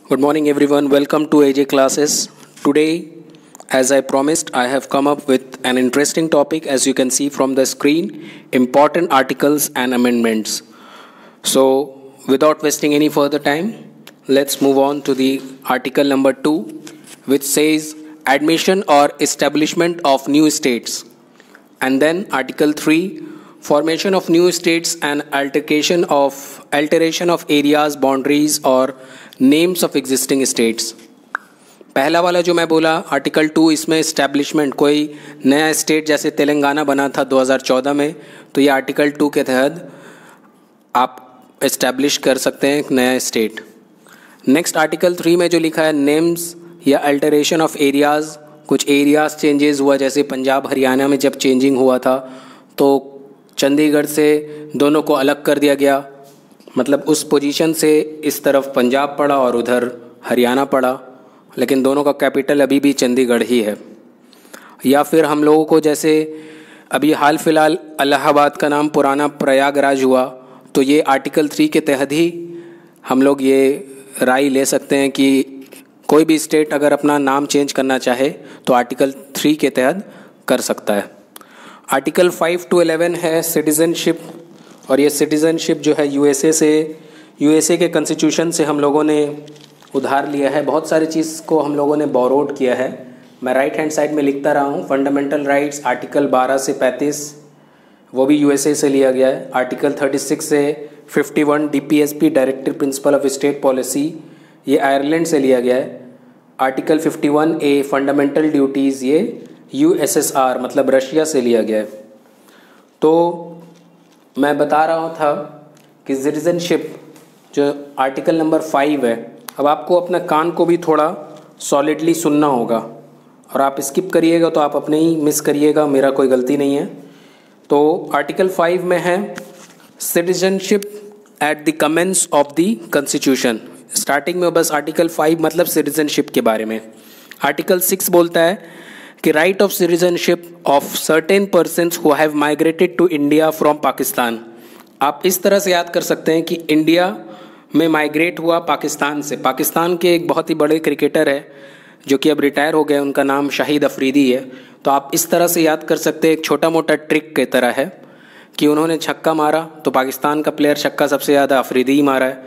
Good morning, everyone. Welcome to AJ Classes. Today, as I promised, I have come up with an interesting topic, as you can see from the screen, important articles and amendments. So, without wasting any further time, let's move on to the article number 2, which says admission or establishment of new states. And then article 3, formation of new states and alteration of areas, boundaries और names of existing states. पहला वाला जो मैं बोला article 2, इसमें establishment, कोई नया state जैसे तेलंगाना बना था 2014 में, तो ये आर्टिकल 2 के तहत आप इस्टेब्लिश कर सकते हैं एक नया स्टेट। नेक्स्ट आर्टिकल 3 में जो लिखा है नेम्स या अल्टरेशन ऑफ एरियाज़, कुछ एरियाज़ चेंजेस हुआ, जैसे पंजाब हरियाणा में जब चेंजिंग हुआ था तो चंडीगढ़ से दोनों को अलग कर दिया गया, मतलब उस पोजीशन से इस तरफ पंजाब पड़ा और उधर हरियाणा पड़ा, लेकिन दोनों का कैपिटल अभी भी चंडीगढ़ ही है। या फिर हम लोगों को जैसे अभी हाल फिलहाल इलाहाबाद का नाम पुराना प्रयागराज हुआ, तो ये आर्टिकल 3 के तहत ही हम लोग ये राय ले सकते हैं कि कोई भी स्टेट अगर अपना नाम चेंज करना चाहे तो आर्टिकल 3 के तहत कर सकता है। आर्टिकल 5 to 11 है सिटीज़नशिप, और ये सिटीज़नशिप जो है यूएसए के कॉन्स्टिट्यूशन से हम लोगों ने उधार लिया है। बहुत सारी चीज़ को हम लोगों ने बोरोड किया है। मैं राइट हैंड साइड में लिखता रहा हूँ। फंडामेंटल राइट्स आर्टिकल 12 से 35 वो भी यूएसए से लिया गया है। आर्टिकल 36 से 51 DPSP directive principle of state policy, ये आयरलैंड से लिया गया है। आर्टिकल 51A फंडामेंटल ड्यूटीज़, ये यूएसएसआर मतलब रशिया से लिया गया है। तो मैं बता रहा था कि सिटीज़नशिप जो आर्टिकल नंबर 5 है, अब आपको अपना कान को भी थोड़ा सॉलिडली सुनना होगा, और आप स्किप करिएगा तो आप अपने ही मिस करिएगा, मेरा कोई गलती नहीं है। तो आर्टिकल 5 में है citizenship at the commence of the constitution. Starting में बस आर्टिकल 5 मतलब सिटीज़नशिप के बारे में। आर्टिकल 6 बोलता है कि right of citizenship of certain persons who have migrated to India from Pakistan. आप इस तरह से याद कर सकते हैं कि इंडिया में माइग्रेट हुआ पाकिस्तान से। पाकिस्तान के एक बहुत ही बड़े क्रिकेटर है जो कि अब रिटायर हो गए, उनका नाम शाहिद अफरीदी है। तो आप इस तरह से याद कर सकते हैं, एक छोटा मोटा ट्रिक की तरह है कि उन्होंने छक्का मारा तो पाकिस्तान का प्लेयर छक्का सबसे ज़्यादा अफरीदी ही मारा है,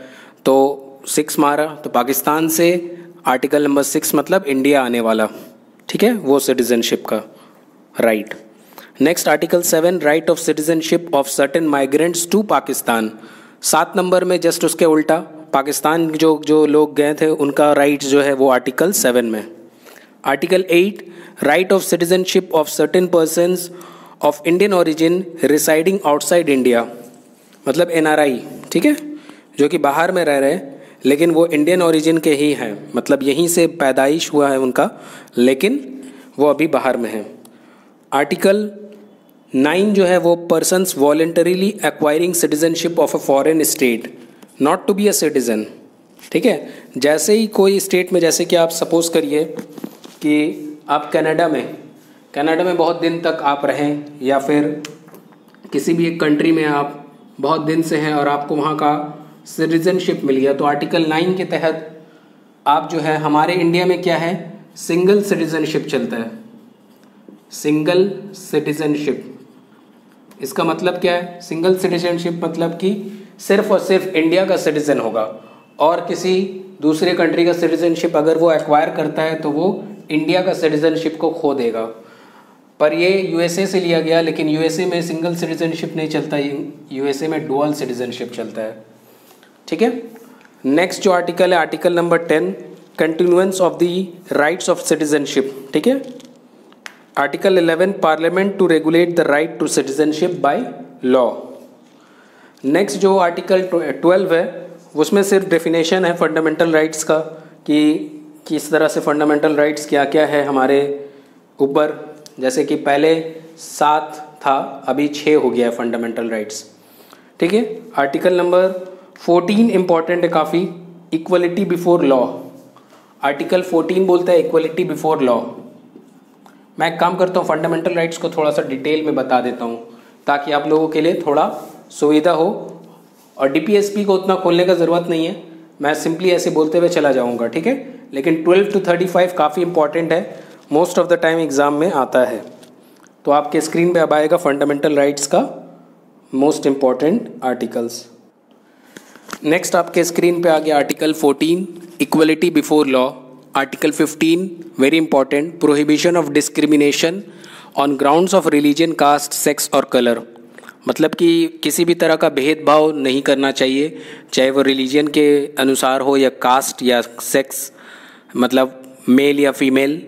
तो 6 मारा, तो पाकिस्तान से आर्टिकल नंबर 6 मतलब इंडिया आने वाला, ठीक है, वो सिटीजनशिप का right. Next article 7 right of citizenship of certain migrants to Pakistan. 7 नंबर में जस्ट उसके उल्टा पाकिस्तान जो लोग गए थे उनका राइट जो है वो आर्टिकल 7 में। Article 8 right of citizenship of certain persons of Indian origin residing outside India, मतलब एनआरआई, ठीक है, जो कि बाहर में रह रहे हैं लेकिन वो इंडियन ओरिजिन के ही हैं, मतलब यहीं से पैदाइश हुआ है उनका, लेकिन वो अभी बाहर में है। आर्टिकल 9 जो है वो persons voluntarily acquiring citizenship of a foreign state not to be a citizen, ठीक है। जैसे ही कोई स्टेट में, जैसे कि आप सपोज करिए कि आप कनाडा में बहुत दिन तक आप रहें, या फिर किसी भी एक कंट्री में आप बहुत दिन से हैं और आपको वहाँ का सिटीजनशिप मिल गया, तो आर्टिकल 9 के तहत आप जो है, हमारे इंडिया में क्या है, सिंगल सिटीजनशिप चलता है। सिंगल सिटीजनशिप, इसका मतलब क्या है, सिंगल सिटीजनशिप मतलब कि सिर्फ और सिर्फ इंडिया का सिटीजन होगा, और किसी दूसरे कंट्री का सिटीजनशिप अगर वो एक्वायर करता है तो वो इंडिया का सिटीजनशिप को खो देगा। पर ये यूएसए से लिया गया, लेकिन यूएसए में सिंगल सिटीजनशिप नहीं चलता, यूएसए में डुअल सिटीजनशिप चलता है, ठीक है। नेक्स्ट जो आर्टिकल है article number 10 continuance of the rights of citizenship, ठीक है। Article 11 parliament to regulate the right to citizenship by law. Next जो आर्टिकल 12 है उसमें सिर्फ डेफिनेशन है फंडामेंटल राइट्स का, कि किस तरह से फंडामेंटल राइट्स क्या क्या है हमारे ऊपर, जैसे कि पहले 7 था अभी 6 हो गया है फंडामेंटल राइट्स, ठीक है। आर्टिकल नंबर 14 इंपॉर्टेंट है काफ़ी, इक्वलिटी बिफोर लॉ। आर्टिकल 14 बोलता है इक्वलिटी बिफोर लॉ। मैं एक काम करता हूँ, फंडामेंटल राइट्स को थोड़ा सा डिटेल में बता देता हूँ ताकि आप लोगों के लिए थोड़ा सुविधा हो, और डीपीएसपी को उतना खोलने का ज़रूरत नहीं है, मैं सिंपली ऐसे बोलते हुए चला जाऊंगा, ठीक है। लेकिन 12 to 35 काफ़ी इंपॉर्टेंट है, most of the time exam में आता है। तो आपके स्क्रीन पे अब आएगा फंडामेंटल राइट्स का मोस्ट इम्पॉर्टेंट आर्टिकल्स। नेक्स्ट आपके स्क्रीन पे आ गया article 14 equality before law. Article 15 very important, prohibition of discrimination on grounds of religion, caste, sex और कलर। मतलब कि किसी भी तरह का भेदभाव नहीं करना चाहिए, चाहे वो रिलीजन के अनुसार हो या कास्ट या सेक्स, मतलब मेल या फीमेल।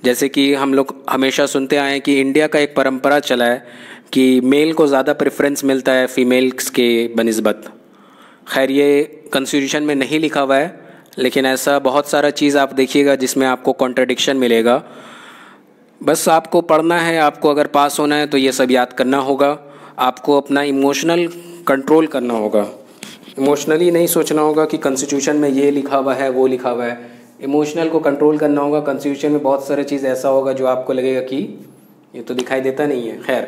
जैसे कि हम लोग हमेशा सुनते आए हैं कि इंडिया का एक परंपरा चला है कि मेल को ज़्यादा प्रेफरेंस मिलता है फीमेल्स के बनिस्बत। खैर ये कॉन्स्टिट्यूशन में नहीं लिखा हुआ है, लेकिन ऐसा बहुत सारा चीज़ आप देखिएगा जिसमें आपको कॉन्ट्रडिक्शन मिलेगा। बस आपको पढ़ना है, आपको अगर पास होना है तो ये सब याद करना होगा। आपको अपना इमोशनल कंट्रोल करना होगा, इमोशनली नहीं सोचना होगा कि कॉन्स्टिट्यूशन में ये लिखा हुआ है वो लिखा हुआ है। इमोशनल को कंट्रोल करना होगा। कॉन्स्टिट्यूशन में बहुत सारे चीज़ ऐसा होगा जो आपको लगेगा कि ये तो दिखाई देता नहीं है। खैर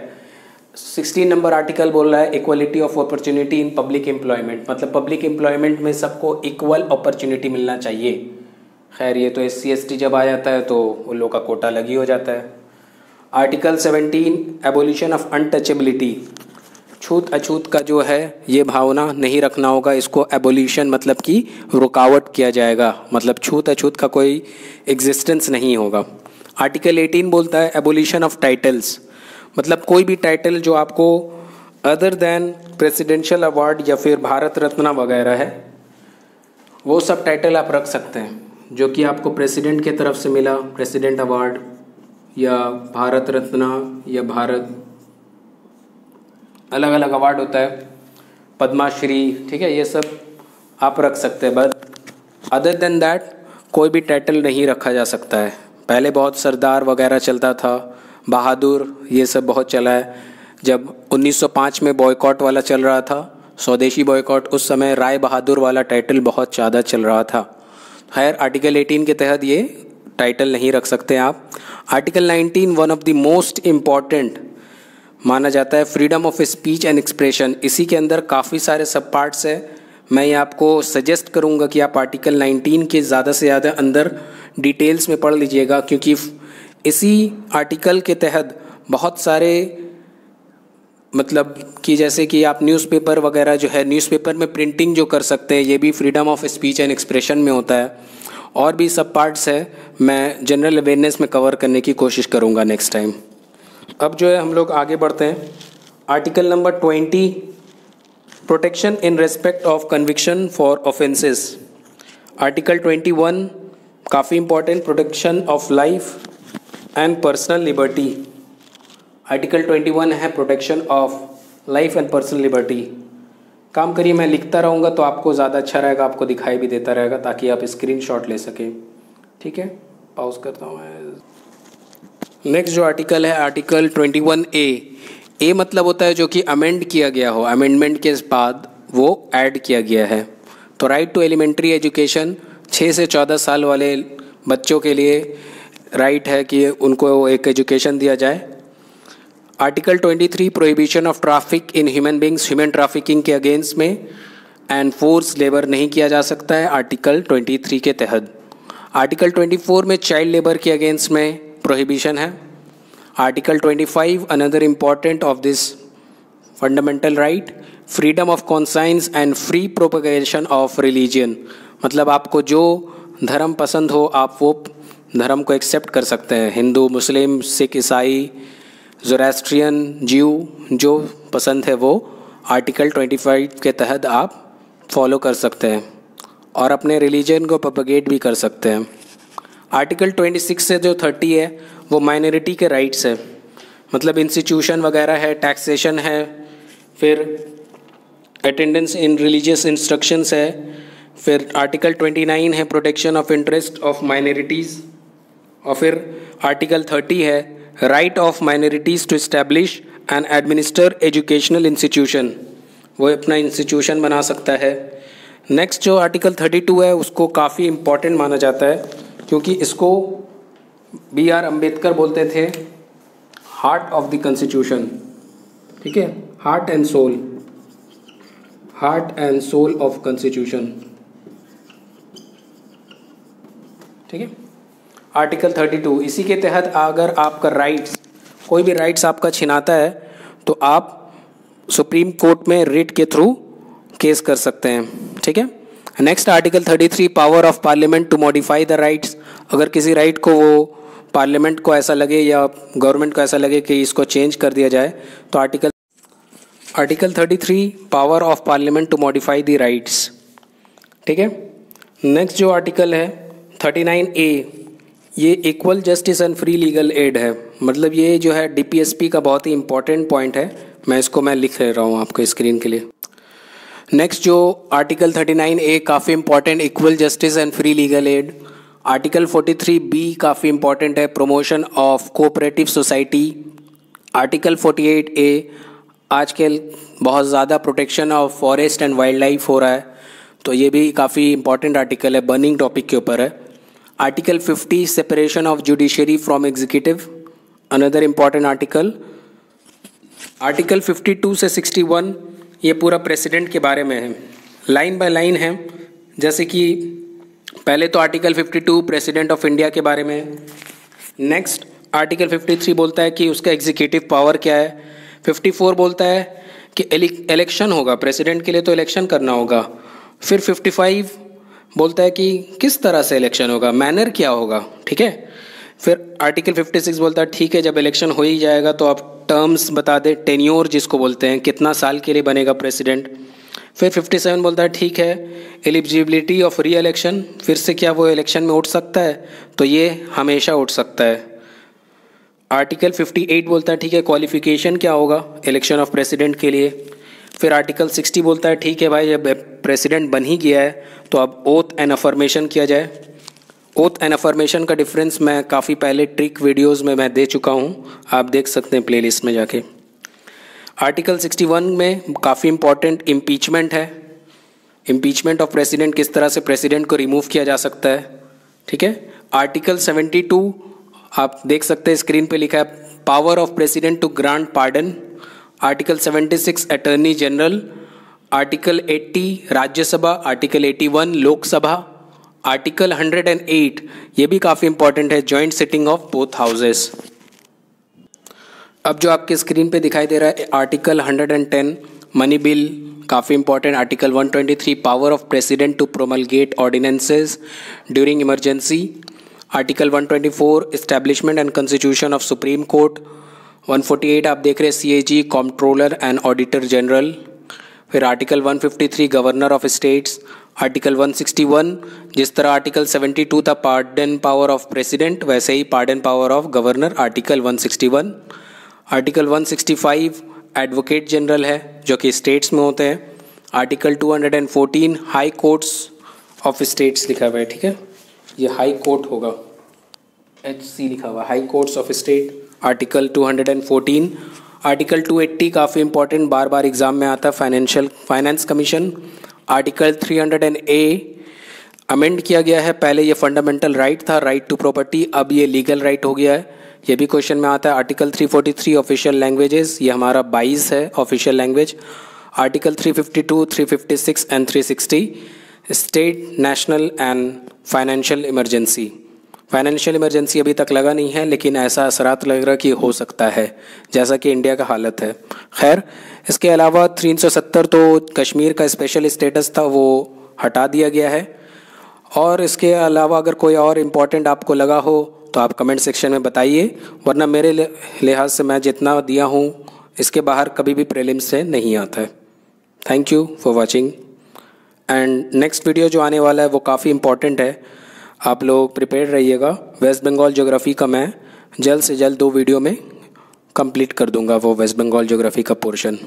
16 नंबर आर्टिकल बोल रहा है equality of opportunity in public employment, मतलब पब्लिक एम्प्लॉयमेंट में सबको इक्वल अपॉर्चुनिटी मिलना चाहिए। खैर ये तो SC ST जब आ जाता है तो उन लोगों का कोटा लगी हो जाता है। आर्टिकल 17 एबोलिशन ऑफ अनटचेबिलिटी, छूत अछूत का जो है ये भावना नहीं रखना होगा, इसको एबोलिशन मतलब कि रुकावट किया जाएगा, मतलब छूत अछूत का कोई एग्जिस्टेंस नहीं होगा। आर्टिकल 18 बोलता है एबोलिशन ऑफ टाइटल्स, मतलब कोई भी टाइटल जो आपको अदर देन प्रेसिडेंशियल अवार्ड या फिर भारत रत्न वगैरह है, वो सब टाइटल आप रख सकते हैं जो कि आपको प्रेसिडेंट की तरफ से मिला, प्रेसिडेंट अवार्ड या भारत रत्न या भारत, अलग अलग अवार्ड होता है, पद्माश्री, ठीक है, ये सब आप रख सकते हैं। बट अदर देन दैट कोई भी टाइटल नहीं रखा जा सकता है। पहले बहुत सरदार वगैरह चलता था, बहादुर, ये सब बहुत चला है। जब 1905 में बॉयकॉट वाला चल रहा था, स्वदेशी बॉयकॉट, उस समय राय बहादुर वाला टाइटल बहुत ज़्यादा चल रहा था। खैर आर्टिकल 18 के तहत ये टाइटल नहीं रख सकते आप। Article 19 one of the most important माना जाता है, freedom of speech and expression. इसी के अंदर काफ़ी सारे सब पार्ट्स हैं। मैं ये आपको सजेस्ट करूँगा कि आप आर्टिकल 19 के ज़्यादा से ज़्यादा अंदर डिटेल्स में पढ़ लीजिएगा, क्योंकि इसी आर्टिकल के तहत बहुत सारे, मतलब कि जैसे कि आप न्यूज़पेपर वगैरह जो है, न्यूज़पेपर में प्रिंटिंग जो कर सकते हैं, ये भी freedom of speech and expression में होता है। और भी सब पार्ट्स है, मैं जनरल अवेयरनेस में कवर करने की कोशिश करूँगा नेक्स्ट टाइम। अब जो है हम लोग आगे बढ़ते हैं। Article number 20 protection in respect of conviction for offences. Article 21 काफ़ी important, protection of life and personal liberty. Article 21 है protection of life and personal liberty. काम करिए, मैं लिखता रहूँगा तो आपको ज़्यादा अच्छा रहेगा, आपको दिखाई भी देता रहेगा ताकि आप स्क्रीनशॉट ले सकें, ठीक है। पॉज करता हूँ मैं। नेक्स्ट जो आर्टिकल है आर्टिकल 21A मतलब होता है जो कि अमेंड किया गया हो, अमेंडमेंट के बाद वो ऐड किया गया है। तो राइट टू एलिमेंट्री एजुकेशन, 6 से 14 साल वाले बच्चों के लिए राइट है कि उनको एक एजुकेशन दिया जाए। Article 23 prohibition of traffic in human beings, human trafficking के अगेंस्ट में एंड फोर्स लेबर नहीं किया जा सकता है आर्टिकल 23 के तहत। आर्टिकल 24 में चाइल्ड लेबर के अगेंस्ट में प्रोहिबिशन है। Article 25 another important of this fundamental right, freedom of conscience and free propagation of religion, मतलब आपको जो धर्म पसंद हो आप वो धर्म को एक्सेप्ट कर सकते हैं। हिंदू, मुस्लिम, सिख, ईसाई, ज़ोरास्ट्रियन, ज्यू, जो पसंद है वो आर्टिकल 25 के तहत आप फॉलो कर सकते हैं और अपने रिलीजन को प्रोपगेट भी कर सकते हैं। आर्टिकल 26 से जो 30 है वो माइनॉरिटी के राइट्स है, मतलब इंस्टीट्यूशन वगैरह है, टैक्सेशन है, फिर अटेंडेंस इन रिलीजियस इंस्ट्रक्शंस है। फिर आर्टिकल 29 है protection of interest of minorities, और फिर आर्टिकल 30 है right of minorities to establish and administer educational institution, वो अपना इंस्टीट्यूशन बना सकता है। नेक्स्ट जो आर्टिकल 32 है उसको काफ़ी इम्पॉर्टेंट माना जाता है, क्योंकि इसको BR अम्बेडकर बोलते थे हार्ट ऑफ द कॉन्स्टिट्यूशन, ठीक है, heart and soul of constitution. ठीक है। आर्टिकल 32, इसी के तहत अगर आपका राइट्स, कोई भी राइट्स आपका छिनाता है तो आप सुप्रीम कोर्ट में रिट के थ्रू केस कर सकते हैं, ठीक है। Next article 33, power of parliament to modify the rights. अगर किसी राइट को वो पार्लियामेंट को ऐसा लगे या गवर्नमेंट को ऐसा लगे कि इसको चेंज कर दिया जाए तो article 33, power of parliament to modify the rights, ठीक है। नेक्स्ट जो आर्टिकल है 39A, ये equal justice and free legal aid है। मतलब ये जो है DPSP का बहुत ही इंपॉर्टेंट पॉइंट है, मैं लिख रहा हूँ आपको स्क्रीन के लिए। नेक्स्ट जो आर्टिकल 39A काफ़ी important, equal justice and free legal add. Article 43B काफ़ी इंपॉर्टेंट है, promotion of cooperative society. Article 48A, आजकल बहुत ज़्यादा protection of forest and wild life हो रहा है, तो ये भी काफ़ी इंपॉर्टेंट आर्टिकल है, बर्निंग टॉपिक के ऊपर है। Article 50, separation of judiciary from executive, another important article. Article 52 से 61, ये पूरा प्रेसिडेंट के बारे में है, लाइन बाय लाइन है। जैसे कि पहले तो आर्टिकल 52 प्रेसिडेंट ऑफ इंडिया के बारे में है। नेक्स्ट आर्टिकल 53 बोलता है कि उसका एग्जीक्यूटिव पावर क्या है। 54 बोलता है कि इलेक्शन होगा, प्रेसिडेंट के लिए तो इलेक्शन करना होगा। फिर 55 बोलता है कि किस तरह से इलेक्शन होगा, मैनर क्या होगा, ठीक है। फिर आर्टिकल 56 बोलता है ठीक है, जब इलेक्शन हो ही जाएगा तो आप टर्म्स बता दें, टेन्योर जिसको बोलते हैं, कितना साल के लिए बनेगा प्रेसिडेंट। फिर 57 बोलता है ठीक है, एलिजिबिलिटी ऑफ री इलेक्शन, फिर से क्या वो इलेक्शन में उठ सकता है, तो ये हमेशा उठ सकता है। आर्टिकल 58 बोलता है ठीक है, क्वालिफिकेशन क्या होगा इलेक्शन ऑफ प्रेसिडेंट के लिए। फिर आर्टिकल 60 बोलता है ठीक है भाई, जब प्रेसिडेंट बन ही गया है तो अब ओथ एंड अफर्मेशन किया जाए। ओथ एंड अफर्मेशन का डिफरेंस मैं काफ़ी पहले ट्रिक वीडियोस में मैं दे चुका हूँ, आप देख सकते हैं प्लेलिस्ट में जाके। आर्टिकल 61 में काफ़ी इंपॉर्टेंट इम्पीचमेंट है, इम्पीचमेंट ऑफ प्रेसिडेंट, किस तरह से प्रेसिडेंट को रिमूव किया जा सकता है, ठीक है। आर्टिकल 72 आप देख सकते हैं स्क्रीन पे लिखा है, power of president to grant pardon. Article 76 attorney general. Article 80 Rajya Sabha. Article 81 Lok Sabha. Article 108 ये भी काफ़ी इंपॉर्टेंट है, joint sitting of both houses. अब जो आपके स्क्रीन पे दिखाई दे रहा है आर्टिकल 110 मनी बिल, काफ़ी important. Article 123 power of president to promulgate ordinances during emergency. Article 124 establishment and constitution of supreme court. 148 आप देख रहे हैं CAG controller and auditor general. फिर article 153 governor of states. Article 161 जिस तरह आर्टिकल 72 था pardon power of president, वैसे ही pardon power of governor article 161। Article 165 advocate general है जो कि स्टेट्स में होते हैं। Article 214 high courts of states लिखा हुआ है, ठीक है, ये हाई कोर्ट होगा, HC लिखा हुआ, high courts of state. Article 214। Article 280 काफ़ी इंपॉर्टेंट, बार बार एग्जाम में आता है, finance commission. Article 300A amend किया गया है, पहले ये फंडामेंटल राइट था, राइट टू प्रॉपर्टी, अब ये लीगल राइट हो गया है, ये भी क्वेश्चन में आता है। आर्टिकल 343 ऑफिशियल लैंग्वेजेस, ये हमारा 22 है official language. Article 352, 356 and 360 state, national and financial emergency. Financial emergency अभी तक लगा नहीं है, लेकिन ऐसा असरात लग रहा कि हो सकता है जैसा कि इंडिया का हालत है। खैर, इसके अलावा 370 तो कश्मीर का स्पेशल स्टेटस था, वो हटा दिया गया है। और इसके अलावा अगर कोई और इम्पोर्टेंट आपको लगा हो तो आप कमेंट सेक्शन में बताइए, वरना मेरे लिहाज से मैं जितना दिया हूँ इसके बाहर कभी भी प्रीलिम्स से नहीं आता है। Thank you for watching. And next video जो आने वाला है वो काफ़ी इंपॉर्टेंट है, आप लोग प्रिपेयर रहिएगा। वेस्ट बंगाल ज्योग्राफी का मैं जल्द से जल्द 2 वीडियो में कंप्लीट कर दूंगा वो वेस्ट बंगाल ज्योग्राफी का पोर्शन।